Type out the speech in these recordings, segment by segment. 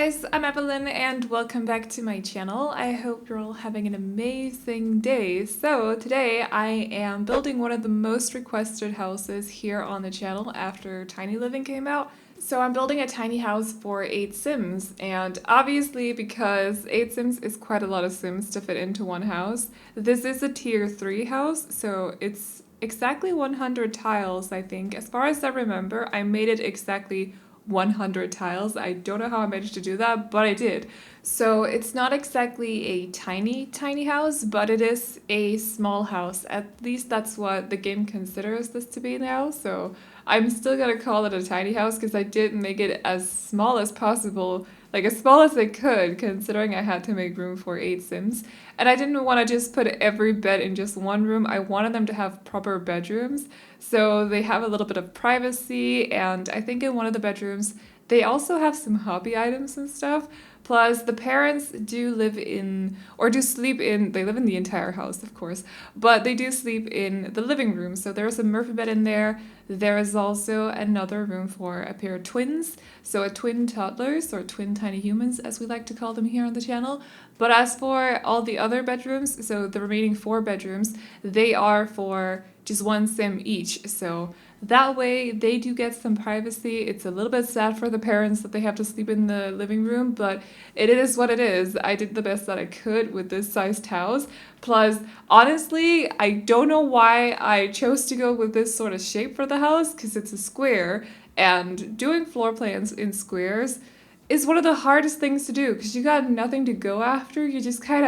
guys, I'm Aveline and welcome back to my channel. I hope you're all having an amazing day. So today I am building one of the most requested houses here on the channel after Tiny Living came out. So I'm building a tiny house for 8 Sims, and obviously because 8 Sims is quite a lot of Sims to fit into one house, this is a tier 3 house, so it's exactly 100 tiles I think. As far as I remember, I made it exactly 100 tiles. I don't know how I managed to do that, but I did. So it's not exactly a tiny house, but it is a small house. At least that's what the game considers this to be now. So I'm still gonna call it a tiny house because I did make it as small as possible, like as small as I could, considering I had to make room for 8 Sims. And I didn't want to just put every bed in just one room. I wanted them to have proper bedrooms, so they have a little bit of privacy, and I think in one of the bedrooms they also have some hobby items and stuff. Plus, the parents do live in, or do sleep in, they live in the entire house, of course, but they do sleep in the living room. So there's a Murphy bed in there. There is also another room for a pair of twins, so a twin toddlers, or twin tiny humans, as we like to call them here on the channel. But as for all the other bedrooms, so the remaining 4 bedrooms, they are for just 1 Sim each. So that way they do get some privacy. It's a little bit sad for the parents that they have to sleep in the living room, but it is what it is. I did the best that I could with this sized house. Plus, honestly, I don't know why I chose to go with this sort of shape for the house, because it's a square, and doing floor plans in squares is one of the hardest things to do because you got nothing to go after. You're just kind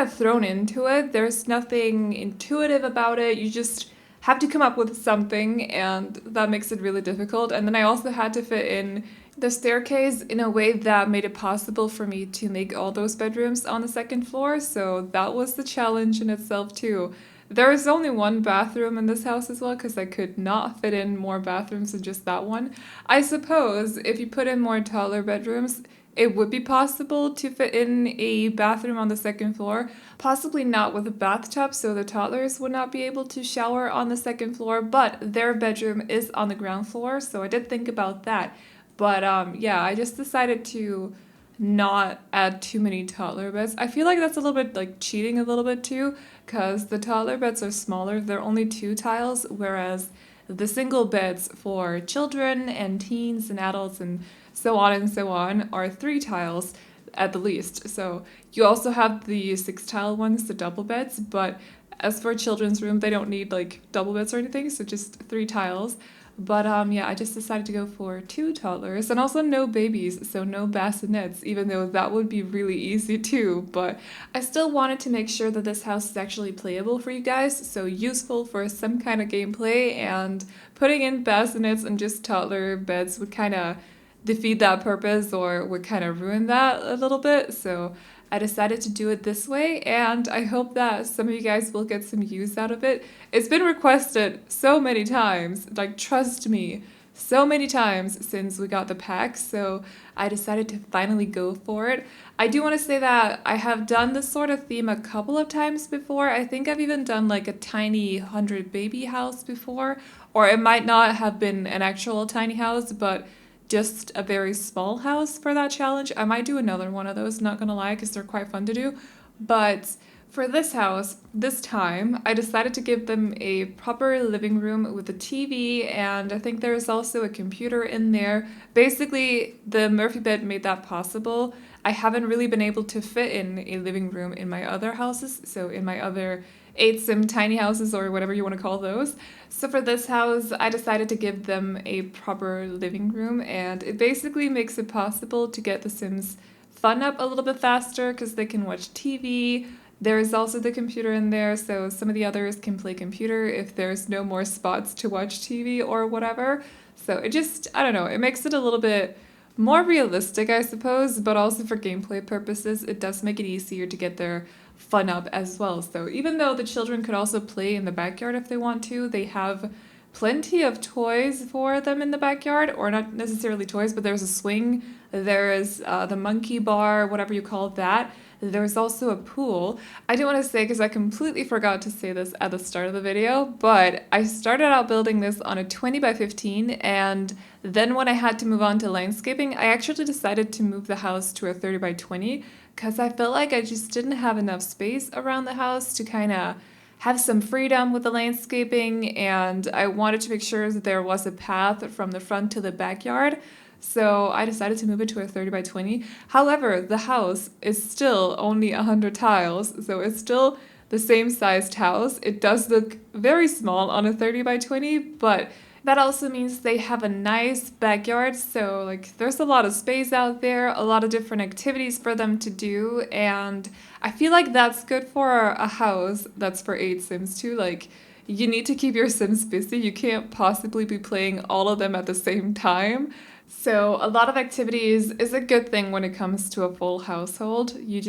of thrown into it. There's nothing intuitive about it. You just have to come up with something, and that makes it really difficult. And then I also had to fit in the staircase in a way that made it possible for me to make all those bedrooms on the 2nd floor, so that was the challenge in itself too. There is only 1 bathroom in this house as well, because I could not fit in more bathrooms than just that one. I suppose if you put in more taller bedrooms, it would be possible to fit in a bathroom on the 2nd floor, possibly not with a bathtub, so the toddlers would not be able to shower on the 2nd floor, but their bedroom is on the ground floor, so I did think about that. But yeah, I just decided to not add too many toddler beds. I feel like that's a little bit like cheating a little bit too, because the toddler beds are smaller. They're only 2 tiles, whereas the single beds for children and teens and adults and so on are 3 tiles at the least. So you also have the 6 tile ones, the double beds, but as for children's room, they don't need like double beds or anything, so just 3 tiles. But yeah, I just decided to go for 2 toddlers, and also no babies, so no bassinets, even though that would be really easy too. But I still wanted to make sure that this house is actually playable for you guys, so useful for some kind of gameplay, and putting in bassinets and just toddler beds would kind of defeat that purpose, or would kind of ruin that a little bit. So I decided to do it this way, and I hope that some of you guys will get some use out of it. It's been requested so many times, like trust me, so many times since we got the pack, so I decided to finally go for it. I do want to say that I have done this sort of theme a couple of times before. I think I've even done like a tiny 100 baby house before, or it might not have been an actual tiny house, but just a very small house for that challenge. I might do another one of those, not gonna lie, because they're quite fun to do. But for this house, this time, I decided to give them a proper living room with a TV, and I think there's also a computer in there. Basically, the Murphy bed made that possible. I haven't really been able to fit in a living room in my other houses, so in my other 8 Sim tiny houses, or whatever you want to call those. So for this house, I decided to give them a proper living room, and it basically makes it possible to get the Sims fun up a little bit faster because they can watch TV. There is also the computer in there, so some of the others can play computer if there's no more spots to watch TV or whatever. So it just, I don't know, it makes it a little bit more realistic, I suppose, but also for gameplay purposes, it does make it easier to get their fun up as well. So even though the children could also play in the backyard if they want to, they have plenty of toys for them in the backyard, or not necessarily toys, but there's a swing, there is the monkey bar, whatever you call that. There's also a pool. I do want to say, because I completely forgot to say this at the start of the video, but I started out building this on a 20 by 15, and then when I had to move on to landscaping, I actually decided to move the house to a 30 by 20, because I felt like I just didn't have enough space around the house to kind of have some freedom with the landscaping, and I wanted to make sure that there was a path from the front to the backyard. So I decided to move it to a 30 by 20. However, the house is still only 100 tiles, so it's still the same sized house. It does look very small on a 30 by 20, but that also means they have a nice backyard, so like there's a lot of space out there, a lot of different activities for them to do, and I feel like that's good for a house that's for 8 Sims too. Like, you need to keep your Sims busy. You can't possibly be playing all of them at the same time. So a lot of activities is a good thing when it comes to a full household. You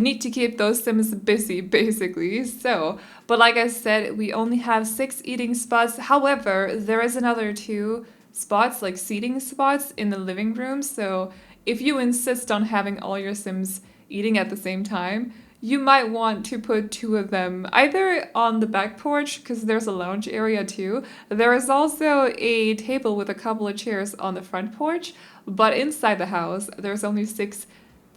need to keep those Sims busy, basically. So, but like I said, we only have 6 eating spots. However, there is another 2 spots, like seating spots in the living room. So if you insist on having all your Sims eating at the same time, you might want to put 2 of them either on the back porch, because there's a lounge area too. There is also a table with a couple of chairs on the front porch, but inside the house, there's only 6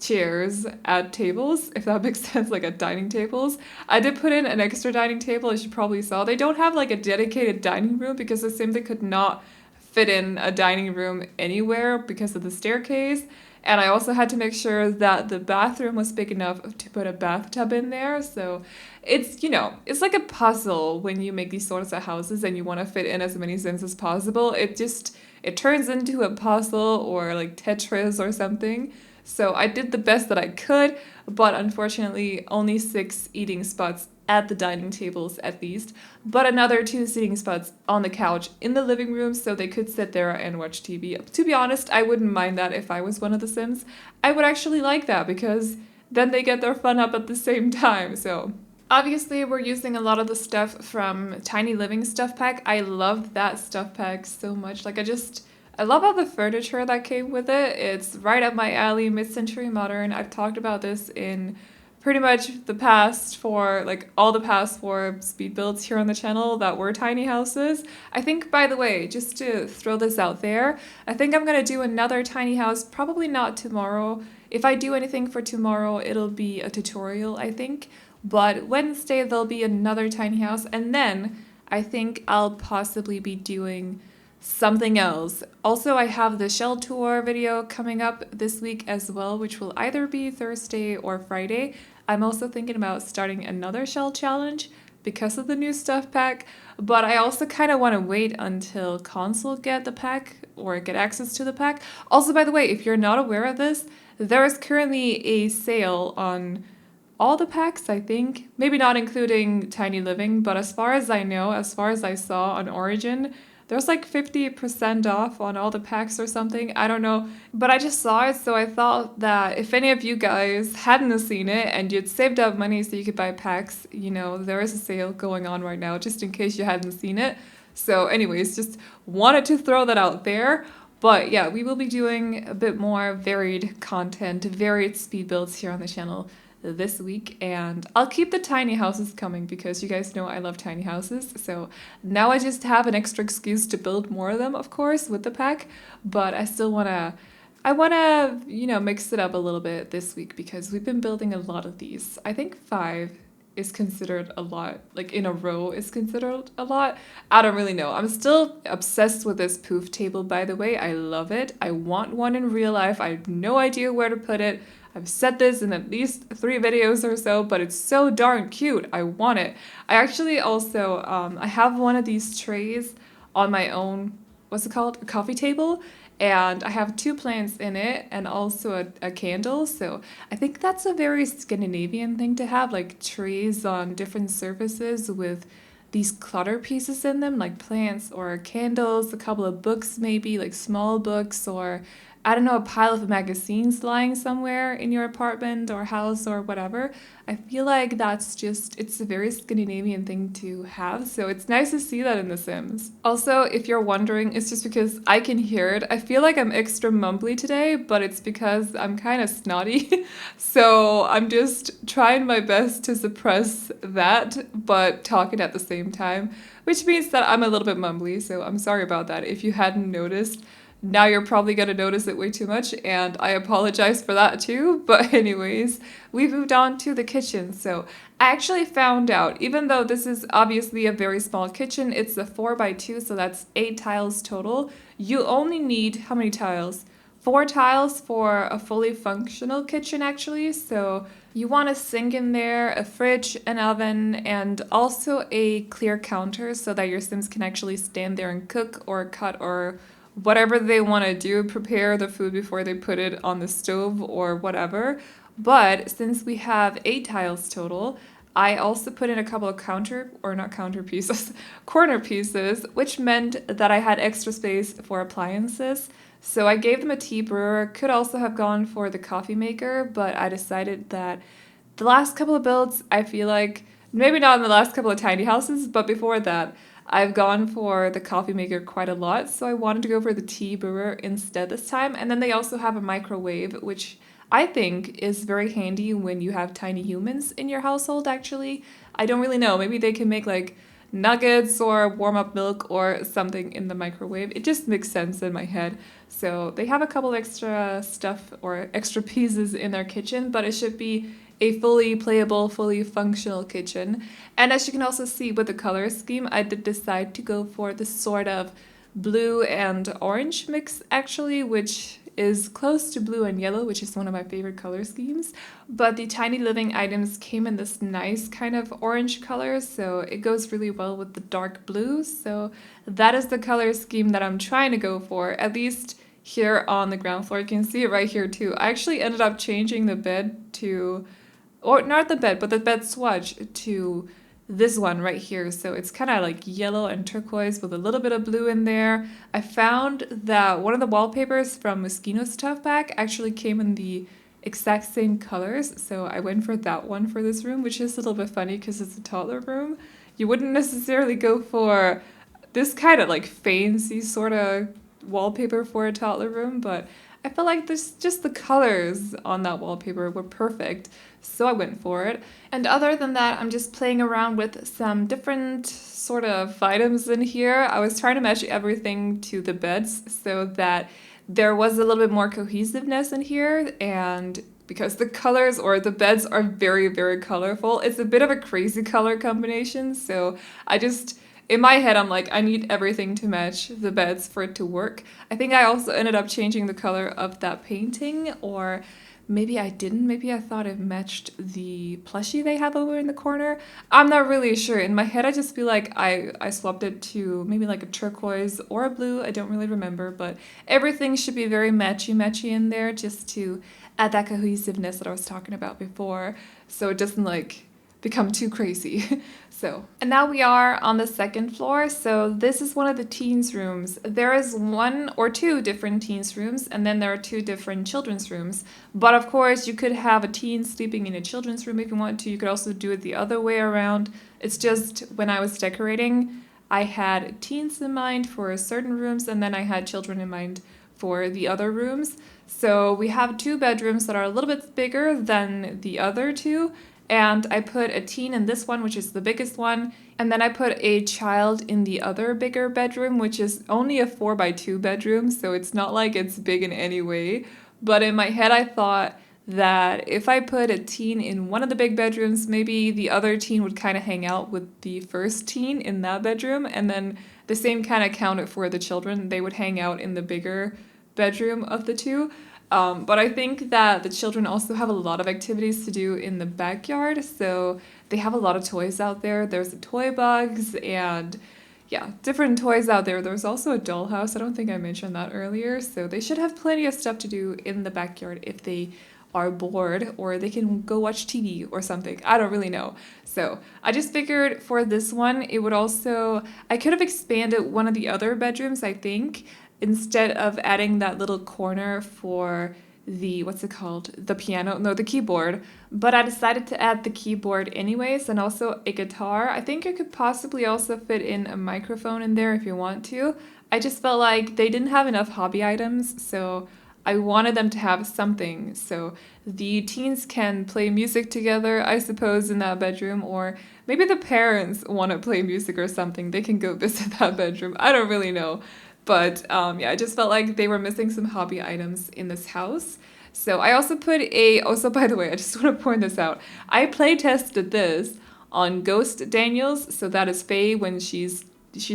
chairs at tables, if that makes sense, like at dining tables. I did put in an extra dining table, as you probably saw. They don't have like a dedicated dining room because they simply could not fit in a dining room anywhere because of the staircase. And I also had to make sure that the bathroom was big enough to put a bathtub in there. So it's, it's like a puzzle when you make these sorts of houses and you want to fit in as many Sims as possible. It turns into a puzzle or like Tetris or something. So I did the best that I could, but unfortunately only 6 eating spots at the dining tables at least, but another 2 seating spots on the couch in the living room so they could sit there and watch TV. To be honest, I wouldn't mind that if I was one of the Sims. I would actually like that because then they get their fun up at the same time. So obviously we're using a lot of the stuff from Tiny Living stuff pack. I love that stuff pack so much. Like I love all the furniture that came with it. It's right up my alley, mid-century modern. I've talked about this in pretty much all the past 4 speed builds here on the channel that were tiny houses. I think, by the way, just to throw this out there, I think I'm going to do another tiny house, probably not tomorrow. If I do anything for tomorrow, it'll be a tutorial, I think. But Wednesday, there'll be another tiny house, and then I think I'll possibly be doing something else. Also, I have the shell tour video coming up this week as well, which will either be Thursday or Friday. I'm also thinking about starting another shell challenge because of the new stuff pack, but I also kind of want to wait until console get the pack or get access to the pack. Also, by the way, if you're not aware of this, there is currently a sale on all the packs, I think. Maybe not including Tiny Living, but as far as I know, as far as I saw on Origin, there's like 50% off on all the packs or something. I don't know. But I just saw it, so I thought that if any of you guys hadn't seen it and you'd saved up money so you could buy packs, there is a sale going on right now, just in case you hadn't seen it. So anyways, just wanted to throw that out there. But yeah, we will be doing a bit more varied content, varied speed builds here on the channel this week, and I'll keep the tiny houses coming because you guys know I love tiny houses. So now I just have an extra excuse to build more of them, of course, with the pack, but I still want to mix it up a little bit this week because we've been building a lot of these. I think 5 is considered a lot, like in a row is considered a lot. I don't really know. I'm still obsessed with this poof table, by the way. I love it. I want one in real life. I have no idea where to put it. I've said this in at least 3 videos or so, but it's so darn cute. I want it. I actually also, I have one of these trays on my own, what's it called? A coffee table. And I have 2 plants in it and also a candle. So I think that's a very Scandinavian thing to have, like trays on different surfaces with these clutter pieces in them, like plants or candles, a couple of books maybe, like small books or I don't know, a pile of magazines lying somewhere in your apartment or house or whatever. I feel like it's a very Scandinavian thing to have, so it's nice to see that in The Sims. Also, if you're wondering, it's just because I can hear it. I feel like I'm extra mumbly today, but it's because I'm kind of snotty, so I'm just trying my best to suppress that, but talking at the same time, which means that I'm a little bit mumbly, so I'm sorry about that if you hadn't noticed. Now you're probably going to notice it way too much, and I apologize for that too. But anyways, we moved on to the kitchen. So I actually found out, even though this is obviously a very small kitchen, it's a 4x2, so that's 8 tiles total. You only need, how many tiles? 4 tiles for a fully functional kitchen, actually. So you want a sink in there, a fridge, an oven, and also a clear counter so that your Sims can actually stand there and cook or cut or whatever they want to do, prepare the food before they put it on the stove or whatever. But since we have 8 tiles total, I also put in a couple of corner pieces, which meant that I had extra space for appliances. So I gave them a tea brewer, could also have gone for the coffee maker, but I decided that the last couple of builds, I feel like, maybe not in the last couple of tiny houses, but before that, I've gone for the coffee maker quite a lot, so I wanted to go for the tea brewer instead this time. And then they also have a microwave, which I think is very handy when you have tiny humans in your household, actually. I don't really know, maybe they can make like nuggets or warm up milk or something in the microwave. It just makes sense in my head. So they have a couple extra stuff or extra pieces in their kitchen, but it should be a fully playable, fully functional kitchen. And as you can also see with the color scheme, I did decide to go for this sort of blue and orange mix actually, which is close to blue and yellow, which is one of my favorite color schemes. But the tiny living items came in this nice kind of orange color, so it goes really well with the dark blue. So that is the color scheme that I'm trying to go for, at least here on the ground floor. You can see it right here too. I actually ended up changing the bed to, or not the bed, but the bed swatch to this one right here. So it's kind of like yellow and turquoise with a little bit of blue in there. I found that one of the wallpapers from Mosquito Stuff Pack actually came in the exact same colors. So I went for that one for this room, which is a little bit funny because it's a toddler room. You wouldn't necessarily go for this kind of like fancy sort of wallpaper for a toddler room, but I felt like just the colors on that wallpaper were perfect, so I went for it. And other than that, I'm just playing around with some different sort of items in here. I was trying to match everything to the beds so that there was a little bit more cohesiveness in here, and because the colors or the beds are very, very colorful, it's a bit of a crazy color combination, so in my head, I'm like, I need everything to match the beds for it to work. I think I also ended up changing the color of that painting, or maybe I didn't. Maybe I thought it matched the plushie they have over in the corner. I'm not really sure. In my head, I just feel like I swapped it to maybe like a turquoise or a blue. I don't really remember, but everything should be very matchy in there just to add that cohesiveness that I was talking about before, so it doesn't like become too crazy. And now we are on the second floor. So this is one of the teens rooms. There is 1 or 2 different teens rooms, and then there are 2 different children's rooms. But of course, you could have a teen sleeping in a children's room if you want to. You could also do it the other way around. It's just when I was decorating, I had teens in mind for certain rooms, and then I had children in mind for the other rooms. So we have 2 bedrooms that are a little bit bigger than the other 2. And I put a teen in this one, which is the biggest one. And then I put a child in the other bigger bedroom, which is only a 4x2 bedroom. So it's not like it's big in any way. But in my head, I thought that if I put a teen in one of the big bedrooms, maybe the other teen would kind of hang out with the first teen in that bedroom. And then the same kind of counted for the children. They would hang out in the bigger bedroom of the 2. But I think that the children also have a lot of activities to do in the backyard, so they have a lot of toys out there. There's the toy bugs and yeah, different toys out there. There's also a dollhouse. I don't think I mentioned that earlier, so they should have plenty of stuff to do in the backyard if they are bored, or they can go watch TV or something. I don't really know. So I just figured for this one, I could have expanded one of the other bedrooms, I think. instead of adding that little corner for the, what's it called? The piano? No, the keyboard. But I decided to add the keyboard anyways, and also a guitar. I think you could possibly also fit in a microphone in there if you want to. I just felt like they didn't have enough hobby items, so I wanted them to have something. So the teens can play music together, I suppose, in that bedroom, or maybe the parents want to play music or something. They can go visit that bedroom. I don't really know. But yeah, I just felt like they were missing some hobby items in this house. So I also put also by the way, I just want to point this out. I play tested this on Ghost Daniels. So that is Faye when she's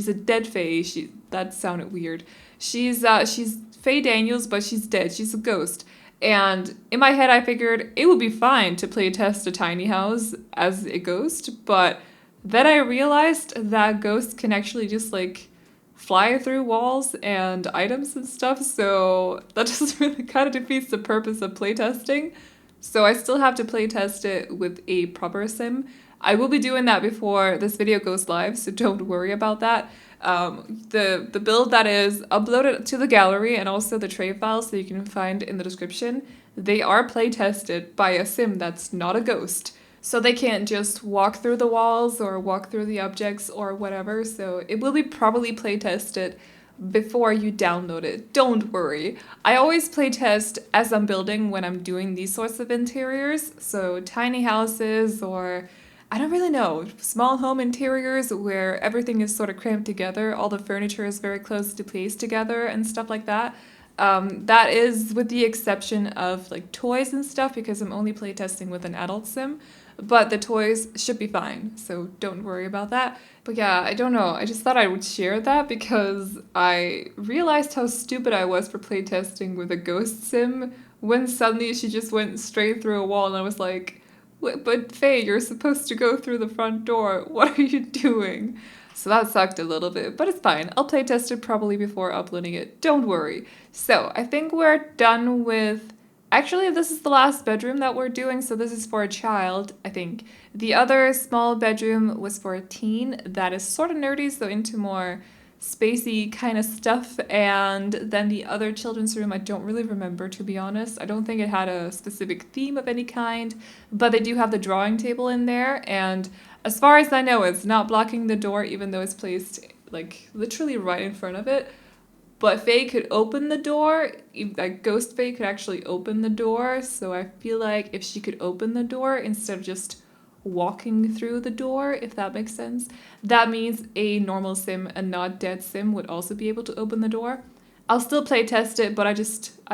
a dead Faye. That sounded weird. She's Faye Daniels, but she's dead. She's a ghost. And in my head, I figured it would be fine to play test a tiny house as a ghost. But then I realized that ghosts can actually just like fly through walls and items and stuff, so that just really kind of defeats the purpose of playtesting. So I still have to playtest it with a proper sim. I will be doing that before this video goes live, so don't worry about that. The build that is uploaded to the gallery and also the tray files that you can find in the description, they are playtested by a sim that's not a ghost. So they can't just walk through the walls or walk through the objects or whatever. So it will be properly playtested before you download it. Don't worry. I always playtest as I'm building when I'm doing these sorts of interiors. So tiny houses or, I don't really know, small home interiors where everything is sort of cramped together. All the furniture is very closely placed together and stuff like that. That is with the exception of like toys and stuff because I'm only playtesting with an adult sim. But the toys should be fine, so don't worry about that. But yeah, I don't know. I just thought I would share that because I realized how stupid I was for playtesting with a ghost sim when suddenly she just went straight through a wall and I was like, but Faye, you're supposed to go through the front door. What are you doing? So that sucked a little bit, but it's fine. I'll playtest it probably before uploading it. Don't worry. So I think we're done with... Actually, this is the last bedroom that we're doing, so this is for a child, I think. The other small bedroom was for a teen that is sort of nerdy, so into more spacey kind of stuff. And then the other children's room, I don't really remember, to be honest. I don't think it had a specific theme of any kind, but they do have the drawing table in there. And as far as I know, it's not blocking the door, even though it's placed like literally right in front of it. But Faye could open the door, like Ghost Faye could actually open the door, so I feel like if she could open the door instead of just walking through the door, if that makes sense, that means a normal sim, a not dead sim, would also be able to open the door. I'll still play test it, but I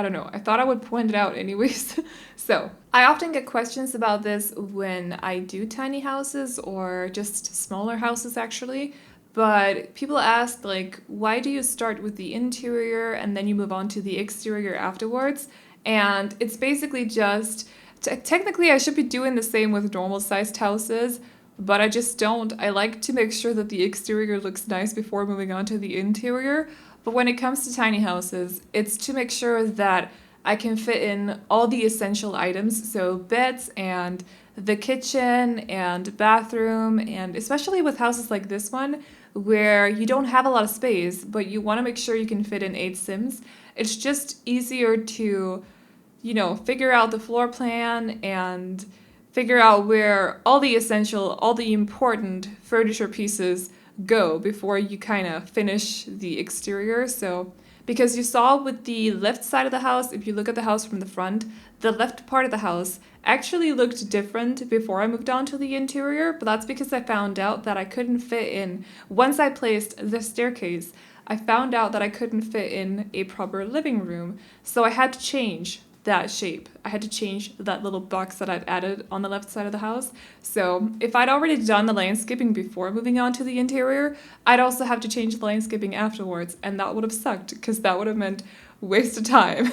don't know, I thought I would point it out anyways. So, I often get questions about this when I do tiny houses or just smaller houses actually. But people ask, like, why do you start with the interior and then you move on to the exterior afterwards? And it's basically just, technically I should be doing the same with normal sized houses, but I just don't. I like to make sure that the exterior looks nice before moving on to the interior. But when it comes to tiny houses, it's to make sure that I can fit in all the essential items, so beds and the kitchen and bathroom, and especially with houses like this one, where you don't have a lot of space, but you want to make sure you can fit in 8 Sims. It's just easier to, figure out the floor plan and figure out where all the essential, all the important furniture pieces go before you kind of finish the exterior. So, because you saw with the left side of the house, if you look at the house from the front, the left part of the house actually looked different before I moved on to the interior, but that's because I found out that I couldn't fit in, once I placed the staircase, I found out that I couldn't fit in a proper living room, so I had to change that shape. I had to change that little box that I've added on the left side of the house. So if I'd already done the landscaping before moving on to the interior, I'd also have to change the landscaping afterwards, and that would have sucked because that would have meant waste of time.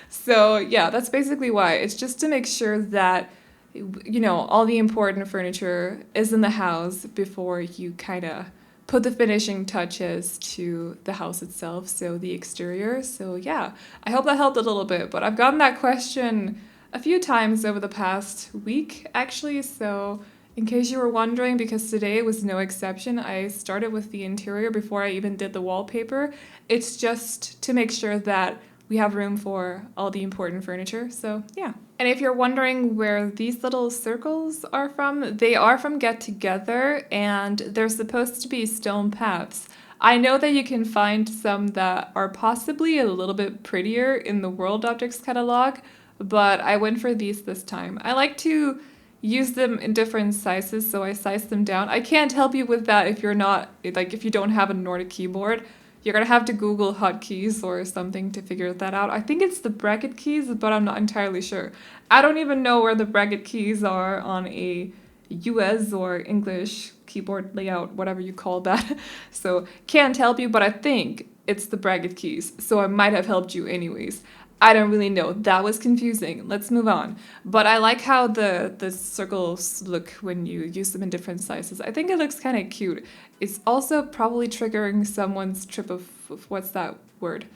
So yeah, that's basically why. It's just to make sure that all the important furniture is in the house before you kind of put the finishing touches to the house itself, so the exterior. So yeah, I hope that helped a little bit, but I've gotten that question a few times over the past week, actually, so In case you were wondering, because today was no exception, I started with the interior before I even did the wallpaper. It's just to make sure that we have room for all the important furniture, so yeah. And if you're wondering where these little circles are from, they are from Get Together, and they're supposed to be stone paths. I know that you can find some that are possibly a little bit prettier in the World Objects catalog, but I went for these this time. I like to use them in different sizes, so I sized them down. I can't help you with that if you're not, like, if you don't have a Nordic keyboard. You're gonna have to Google hotkeys or something to figure that out. I think it's the bracket keys, but I'm not entirely sure. I don't even know where the bracket keys are on a US or English keyboard layout, whatever you call that. So can't help you, but I think it's the bracket keys. So I might have helped you anyways. I don't really know. That was confusing. Let's move on. But I like how the circles look when you use them in different sizes. I think it looks kind of cute. It's also probably triggering someone's trip of what's that word?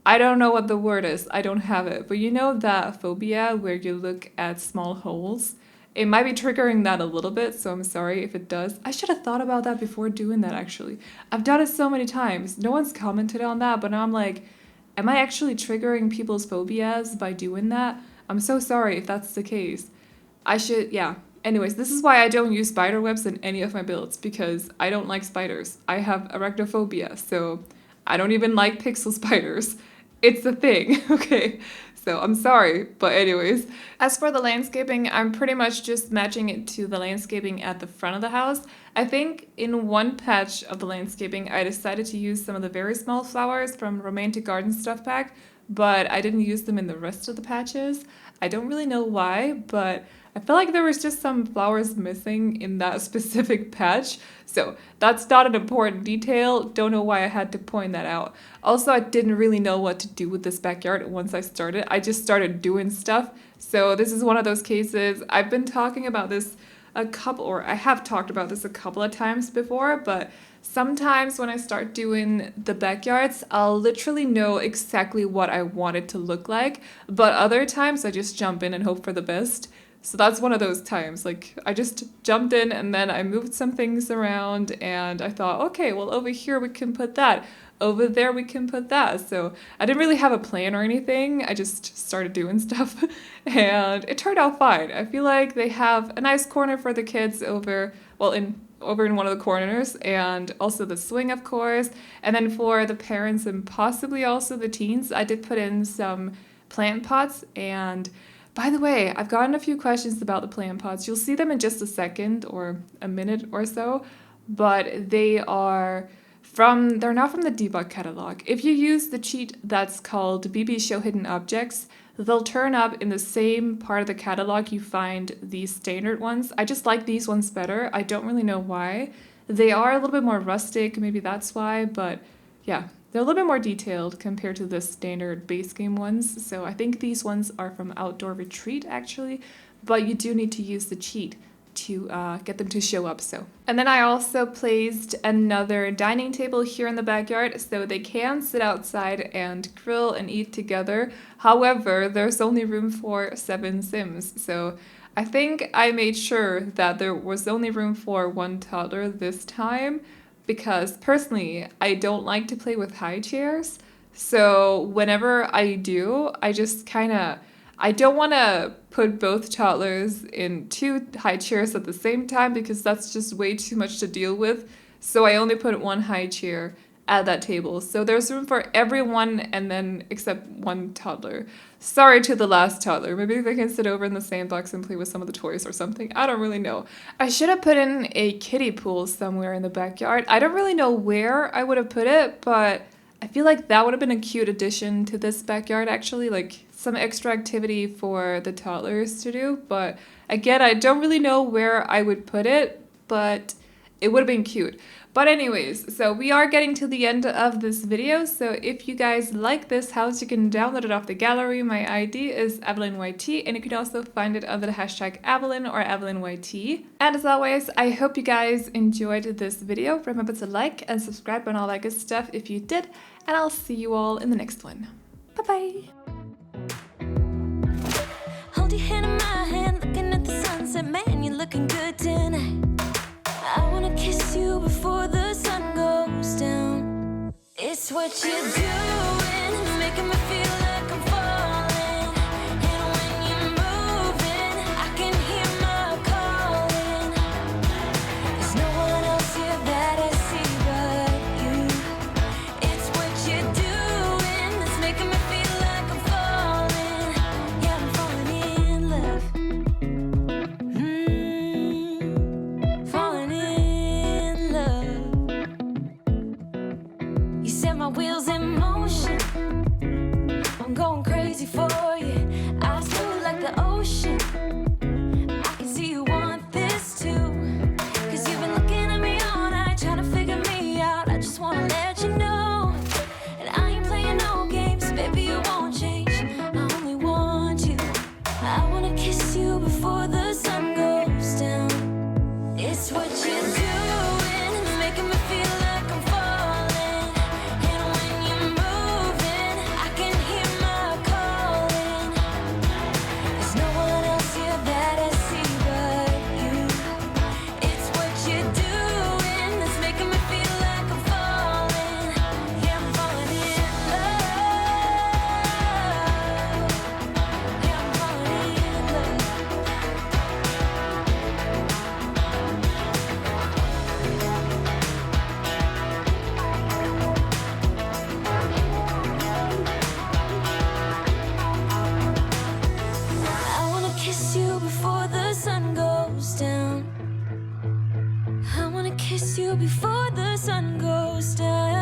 I don't know what the word is. I don't have it. But you know that phobia where you look at small holes? It might be triggering that a little bit, so I'm sorry if it does. I should have thought about that before doing that, actually. I've done it so many times. No one's commented on that, but now I'm like, am I actually triggering people's phobias by doing that? I'm so sorry if that's the case. I should, yeah. Anyways, this is why I don't use spider webs in any of my builds, because I don't like spiders. I have arachnophobia, so I don't even like pixel spiders. It's a thing, okay? So I'm sorry, but anyways. As for the landscaping, I'm pretty much just matching it to the landscaping at the front of the house. I think in one patch of the landscaping, I decided to use some of the very small flowers from Romantic Garden Stuff Pack, but I didn't use them in the rest of the patches. I don't really know why, but I feel like there was just some flowers missing in that specific patch. So that's not an important detail. Don't know why I had to point that out. Also, I didn't really know what to do with this backyard once I started. I just started doing stuff. So this is one of those cases. I've been talking about this I have talked about this a couple of times before, but sometimes when I start doing the backyards, I'll literally know exactly what I want it to look like, but other times I just jump in and hope for the best. So that's one of those times, like I just jumped in and then I moved some things around and I thought, okay, well over here we can put that. Over there we can put that. So I didn't really have a plan or anything. I just started doing stuff and it turned out fine. I feel like they have a nice corner for the kids over in one of the corners, and also the swing, of course. And then for the parents and possibly also the teens, I did put in some plant pots. And by the way, I've gotten a few questions about the plant pots. You'll see them in just a second or a minute or so, but they're not from the debug catalog. If you use the cheat that's called bb.showhiddenobjects, they'll turn up in the same part of the catalog you find these standard ones. I just like these ones better. I don't really know why. They are a little bit more rustic, maybe that's why, but yeah, they're a little bit more detailed compared to the standard base game ones. So I think these ones are from Outdoor Retreat actually, but you do need to use the cheat to get them to show up. So, and then I also placed another dining table here in the backyard so they can sit outside and grill and eat together. However, there's only room for 7 Sims, so I think I made sure that there was only room for 1 toddler this time, because personally I don't like to play with high chairs. So whenever I do, I don't want to put both toddlers in 2 high chairs at the same time, because that's just way too much to deal with. So I only put 1 high chair at that table. So there's room for everyone and then except 1 toddler. Sorry to the last toddler. Maybe they can sit over in the sandbox and play with some of the toys or something. I don't really know. I should have put in a kiddie pool somewhere in the backyard. I don't really know where I would have put it, but I feel like that would have been a cute addition to this backyard actually, like some extra activity for the toddlers to do. But again, I don't really know where I would put it, but it would have been cute. But anyways, so we are getting to the end of this video. So if you guys like this house, you can download it off the gallery. My ID is AvelineYT, and you can also find it under the hashtag Aveline or AvelineYT. And as always, I hope you guys enjoyed this video. Remember to like and subscribe and all that good stuff if you did, and I'll see you all in the next one. Bye-bye! Hold your hand in my hand, looking at the sunset, man, you're looking looking good tonight. I wanna kiss you before the sun goes down. It's what you're doing, it's making me feel like I'm falling. And when you're moving, I can hear my calling. There's no one else here that I see but you. It's what you're doing, it's making me feel like I'm falling. Yeah, I'm falling in love. Falling in love. You set my wheels in motion. I'm going crazy for you. Eyes blue like the ocean. I can see you want this too. Cause you've been looking at me all night, trying to figure me out. I just wanna let you know. And I ain't playing no games, baby, you won't change. I only want you. I wanna kiss you before the sun goes down. It's what you're doing, it's making me feel like I'm falling. And when you're moving, I can hear my calling. There's no one else here that I see but you. It's what you're doing, it's making me feel like I'm falling. Yeah, I'm falling in love. Yeah, I'm falling in love. I wanna kiss you before the sun goes down. I wanna kiss you before the sun goes down.